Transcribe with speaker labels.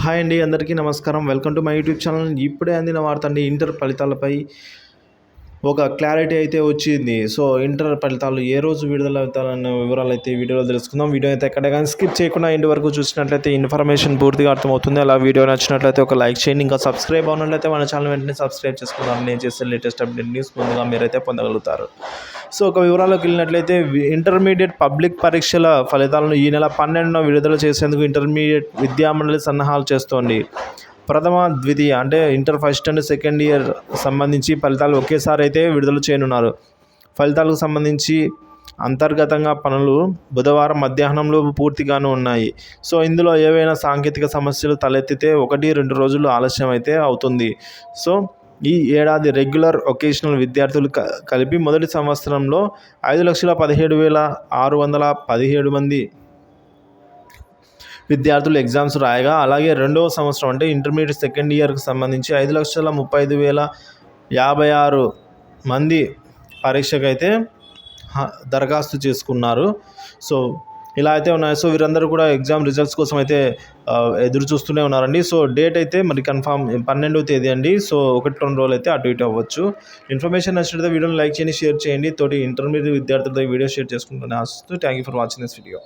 Speaker 1: Hi అండి, అందరికీ నమస్కారం. Welcome to my YouTube channel. ఇప్పుడే అందిన వార్త అండి. ఇంటర్ ఫలితాలపై ఒక క్లారిటీ అయితే వచ్చింది. సో ఇంటర్ ఫలితాలు ఏ రోజు విడుదల అవుతారన్న వివరాలు అయితే వీడియోలో తెలుసుకుందాం. వీడియో అయితే ఎక్కడ కానీ స్కిప్ చేయకుండా ఎండ్ వరకు చూసినట్లయితే ఇన్ఫర్మేషన్ పూర్తిగా అర్థమవుతుంది. అలా వీడియో నచ్చినట్లయితే ఒక లైక్ చేయండి. ఇంకా సబ్స్క్రైబ్ అవునట్లయితే మన ఛానల్ వెంటనే సబ్స్క్రైబ్ చేసుకుందాం. నేను చేసే లేటెస్ట్ అప్డేట్ న్యూస్ ముందుగా మీరైతే పొందగలుగుతారు. సో ఒక వివరాల్లోకి వెళ్ళినట్లయితే ఇంటర్మీడియట్ పబ్లిక్ పరీక్షల ఫలితాలను ఈ నెల 12న విడుదల చేసేందుకు ఇంటర్మీడియట్ విద్యామండలి సన్నాహాలు చేస్తోంది. ప్రథమ ద్వితీయ అంటే inter first and second year సంబంధించి ఫలితాలు ఒకేసారి అయితే విడుదల చేయనున్నారు. ఫలితాలకు సంబంధించి అంతర్గతంగా పనులు బుధవారం మధ్యాహ్నంలో పూర్తిగాను ఉన్నాయి. సో ఇందులో ఏవైనా సాంకేతిక సమస్యలు తలెత్తితే 1-2 రోజులు ఆలస్యం అయితే అవుతుంది. సో ఈ ఏడాది రెగ్యులర్ ఒకేషనల్ విద్యార్థులు కలిపి మొదటి సంవత్సరంలో 5,17,617 మంది విద్యార్థులు ఎగ్జామ్స్ రాయగా, అలాగే రెండవ సంవత్సరం అంటే ఇంటర్మీడియట్ సెకండ్ ఇయర్కి సంబంధించి 5,35,056 మంది పరీక్షకైతే దరఖాస్తు చేసుకున్నారు. సో ఇలా అయితే ఉన్నాయి. సో వీరందరూ కూడా ఎగ్జామ్ రిజల్ట్స్ కోసం అయితే ఎదురు చూస్తూనే ఉన్నారండి. సో డేట్ అయితే మరి కన్ఫామ్ 12వ తేదీ అండి. సో 1-2 రోజులు అయితే అటు ఇటు అవ్వచ్చు. ఇన్ఫర్మేషన్ నచ్చినట్లయితే వీడియోని లైక్ చేయండి, షేర్ చేయండి. తోటి ఇంటర్మీడియట్ విద్యార్థులతో వీడియో షేర్ చేసుకుంటూనే ఆశిస్తూ thank you for watching this video.